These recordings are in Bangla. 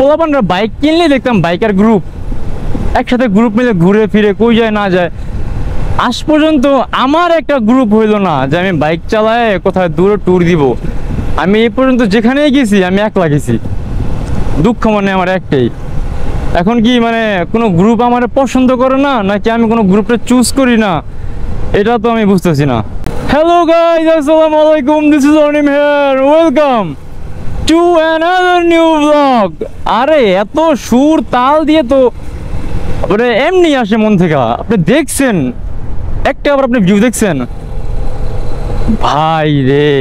পোলাপানরা বাইক কিনলেই দেখতাম বাইকার গ্রুপ, একসাথে গ্রুপ মিলে ঘুরে ফিরে কই যায় না যায়। আজ পর্যন্ত আমার একটা গ্রুপ হইলো না যে আমি বাইক চালায় কোথায় দূরে ট্যুর দিব। আমি এই পর্যন্ত যেখানেই গেছি আমি একলা গেছি। দুঃখ মানে আমার একটাই, এখন কি মানে কোনো গ্রুপ আমার পছন্দ করে না, নাকি আমি কোনো গ্রুপটা চুজ করি না, এটা তো আমি বুঝতেছি না। হ্যালো গাইস, আসসালামু আলাইকুম, this is Anim here, welcome to another new blog. আরে এত সুর তাল দিয়ে তো এমনি আসে মন থেকে। আপনি দেখছেন একটা, আবার আপনি ভিউ দেখছেন ভাই রে।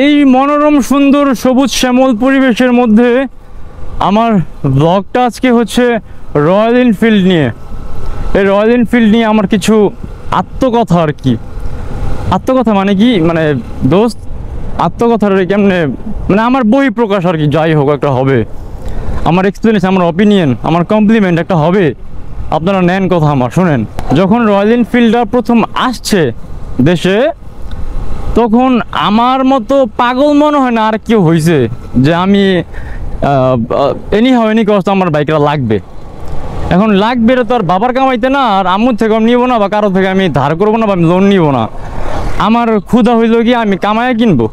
এই মনোরম সুন্দর সবুজ শ্যামল পরিবেশের মধ্যে আমার ব্লগটা আজকে হচ্ছে রয়্যাল এনফিল্ড নিয়ে। এই রয়্যাল এনফিল্ড নিয়ে আমার কিছু আত্মকথা আর কি। আত্মকথা মানে কি, মানে দোস্ত আত্মকথার কেমনে মানে আমার বই প্রকাশ আর কি, যাই হোক একটা হবে। আমার এক্সপ্লেনেশন, আমার অপিনিয়ন, আমার কমপ্লিমেন্ট একটা হবে। আপনারা নেন কথা আমার, শোনেন। যখন রয়্যাল এনফিল্ডটা প্রথম আসছে দেশে, তখন আমার মতো পাগল মনে হয় না আর কেউ হয়েছে যে আমি এনি কষ্ট আমার বাইকটা লাগবে। এখন লাগবে তো আর বাবার কামাইতে না, আর আম্মুর থেকে আমি নিব না, বা কারো থেকে আমি ধার করবো না, বা আমি লোন নিব না। আমার ক্ষুধা হইল কি আমি কামাইয়া কিনবো,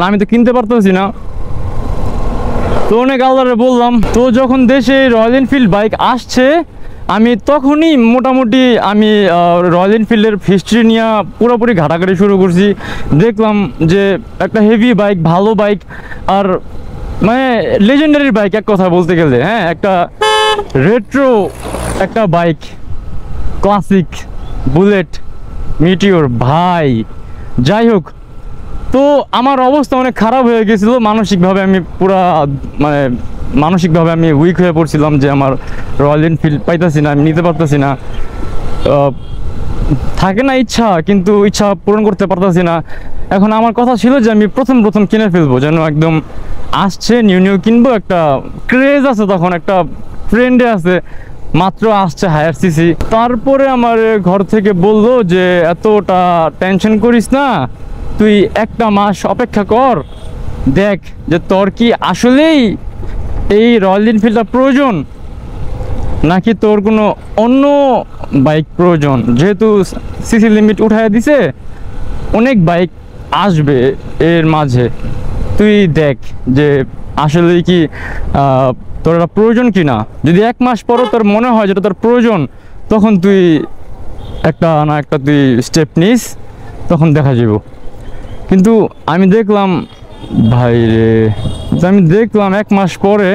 আমি তো কিনতে পারতেছি না। তো অনেক আল্লাহরে বললাম। তো যখন দেশে রয়্যাল এনফিল্ড বাইক আসছে, আমি তখনই মোটামুটি আমি রয়্যাল এনফিল্ডের হিস্ট্রি নিয়ে পুরোপুরি ঘাটাঘাটি শুরু করছি। দেখলাম যে একটা হেভি বাইক, ভালো বাইক, আর মানে লেজেন্ডারি বাইক এক কথা বলতে গেলে। হ্যাঁ, একটা রেট্রো একটা বাইক, ক্লাসিক বুলেট মিটিওর ভাই। যাই হোক, তো আমার অবস্থা অনেক খারাপ হয়ে গেছিলো মানসিকভাবে। আমি পুরা মানে মানসিকভাবে আমি উইক হয়ে পড়ছিলাম যে আমার রয়্যাল এনফিল্ড পাইতেছি না, আমি নিতে পারতেছি না। থাকে না ইচ্ছা, কিন্তু ইচ্ছা পূরণ করতে পারতেছি না। এখন আমার কথা ছিল যে আমি প্রথম কিনে ফেলবো, যেন একদম আসছে নিউ কিনবো। একটা ক্রেজ আছে তখন, একটা ট্রেন্ডে আছে, মাত্র আসছে হায়ার সিসি। তারপরে আমার ঘর থেকে বললো যে এতটা টেনশন করিস না, তুই একটা মাস অপেক্ষা কর, দেখ যে তোর কি আসলেই এই রয়্যাল এনফিল্ডটা প্রয়োজন, নাকি তোর কোনো অন্য বাইক প্রয়োজন। যেহেতু সিসি লিমিট উঠায় দিছে, অনেক বাইক আসবে এর মাঝে, তুই দেখ যে আসলেই কি তোর এটা প্রয়োজন কি না। যদি এক মাস পরও তোর মনে হয় যেটা তোর প্রয়োজন, তখন তুই একটা না একটা তুই স্টেপ নিস, তখন দেখা যাব। কিন্তু আমি দেখলাম ভাই রে, আমি দেখলাম এক মাস পরে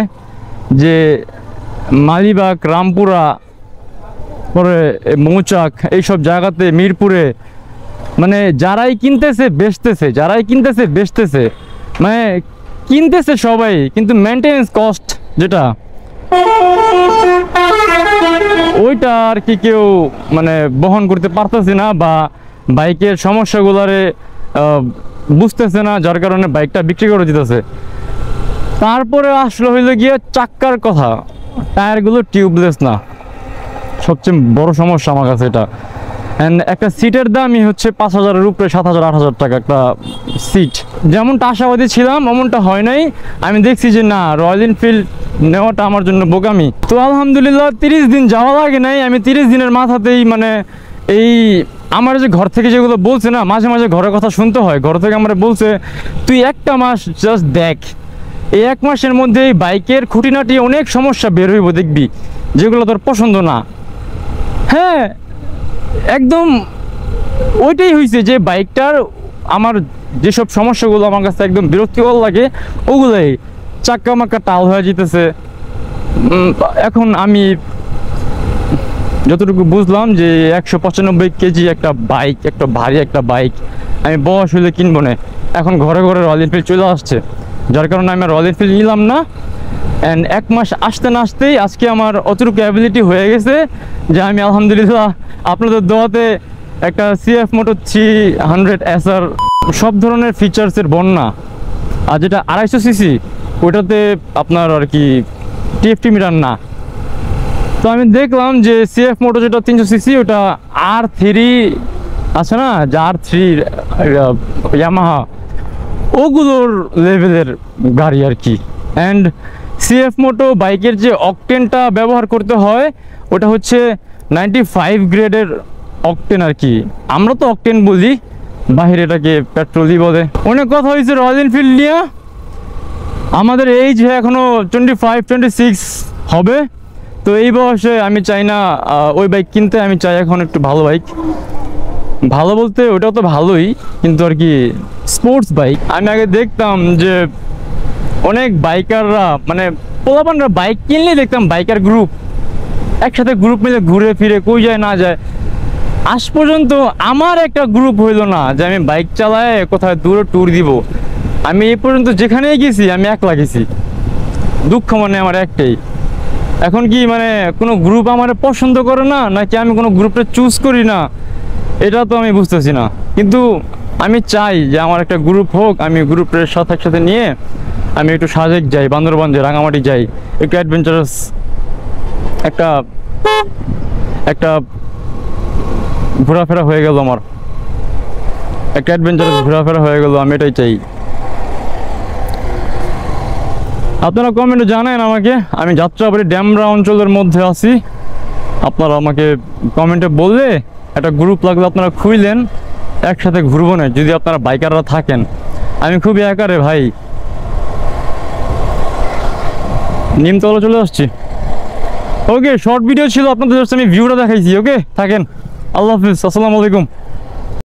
যে মালিবাগ, রামপুরা, পরে মৌচাক, এইসব জায়গাতে, মিরপুরে, মানে যারাই কিনতেছে বেচতেছে, মানে কিনতেছে সবাই, কিন্তু মেনটেনেন্স কস্ট যেটা, ওইটা আর কি কেউ মানে বহন করতে পারতেছে না, বা বাইকের সমস্যাগুলারে বুঝতেছে না, যার কারণে বাইকটা বিক্রি করে দিতেছে। তারপরে আসলে হইলে গিয়ে চাক্কার কথা, টায়ারগুলো টিউবলেস না, সবচেয়ে বড় সমস্যা আমার কাছে এটা। অ্যান্ড একটা সিটের দামই হচ্ছে 5,000-এর উপরে, 7,000, 8,000 টাকা একটা সিট। যেমনটা আশাবাদী ছিলাম অমনটা হয় নাই। আমি দেখছি যে না, রয়্যাল এনফিল্ড নেওয়াটা আমার জন্য বোকামি। তো আলহামদুলিল্লাহ 30 দিন যাওয়া লাগে নাই, আমি 30 দিনের মাথাতেই মানে এই আমার যে ঘর থেকে যেগুলো বলছে না, মাঝে মাঝে ঘরের কথা শুনতে হয়। ঘর থেকে আমার বলছে তুই একটা মাস জাস্ট দেখ, এই এক মাসের মধ্যে এই বাইকের খুঁটিনাটি অনেক সমস্যা বের হইব, দেখবি যেগুলো তোর পছন্দ না। হ্যাঁ, একদম ওইটাই হয়েছে যে বাইকটার আমার যেসব সমস্যাগুলো আমার কাছে একদম বিরক্তিকর লাগে, ওগুলোই চাক্কা মাক্কা টাল হয়ে যেতেছে। এখন আমি যতটুকু বুঝলাম যে 195 কেজি একটা বাইক, একটা ভারী একটা বাইক, আমি বয়স হলে কিনবো না। এখন ঘরে ঘরে রয়্যাল এনফিল্ড চলে আসছে, যার কারণে আমি রয়্যাল এনফিল্ড নিলাম না। অ্যান্ড এক মাস আসতে না আসতেই আজকে আমার অতটুকু অ্যাবিলিটি হয়ে গেছে যে আমি আলহামদুলিল্লাহ আপনাদের দোয়াতে একটা CF Moto 300 SR সব ধরনের ফিচার্সের বন্যা। আর যেটা 250 সিসি, ওইটাতে আপনার আর কি TFT মিটার না। তো আমি দেখলাম যে CF Moto যেটা 300 সিসি, ওটা R3 আছে না জার থ্রি, ইয়ামাহা, ওগুলোর লেভেলের গাড়ি আর কি। অ্যান্ড সিএফ মোটো বাইকের যে অকটেনটা ব্যবহার করতে হয় ওটা হচ্ছে 95 গ্রেডের অকটেন আর কি। আমরা তো অকটেন বলি, বাহিরে এটাকে পেট্রোলই বলে। অনেক কথা হয়েছে রয়্যাল এনফিল্ড নিয়ে। আমাদের এই যে এখনও 25-26 হবে, তো এই বয়সে আমি চাই না ওই বাইক কিনতে। আমি চাই এখন একটু ভালো বাইক, ভালো বলতে ওটাও তো ভালোই, কিন্তু আর কি স্পোর্টস বাইক। আমি আগে দেখতাম যে অনেক বাইকাররা মানে পোলাপানরা বাইক কিনলেই দেখতাম বাইকার গ্রুপ একসাথে গ্রুপ মিলে ঘুরে ফিরে কই যায় না যায়। আজ পর্যন্ত আমার একটা গ্রুপ হইলো না যে আমি বাইক চালায় কোথায় দূরে ট্যুর দিব। আমি এই পর্যন্ত যেখানেই গেছি আমি একলা গেছি। দুঃখ মানে আমার একটাই, এখন কি মানে কোনো গ্রুপ আমার পছন্দ করে না, নাকি আমি কোনো গ্রুপটা চুজ করি না, এটা তো আমি বুঝতেছি না। কিন্তু আমি চাই যে আমার একটা গ্রুপ হোক, আমি গ্রুপের সাথে একসাথে নিয়ে আমি একটু সাজেক যাই, বান্দরবান যাই, রাঙামাটি যাই, একটু অ্যাডভেঞ্চারাস একটা একটা ঘোরাফেরা হয়ে গেল, আমার একটা অ্যাডভেঞ্চারাস ঘোরাফেরা হয়ে গেল, আমি এটাই চাই। আপনারা কমেন্টে জানান আমাকে। আমি যাত্রাবাড়ি ড্যামরা অঞ্চলের মধ্যে আছি, আপনারা আমাকে কমেন্টে বললে একটা গ্রুপ লাগলে আপনারা খুঁজলেন, একসাথে ঘুরবো না যদি আপনারা বাইকাররা থাকেন। আমি খুবই একা রে ভাই। নিমতলা চলে আসছি। ওকে, শর্ট ভিডিও ছিল আপনাদের, আমি ভিউটা দেখাইছি। ওকে থাকেন, আল্লাহ হাফিজ, আসসালামু আলাইকুম।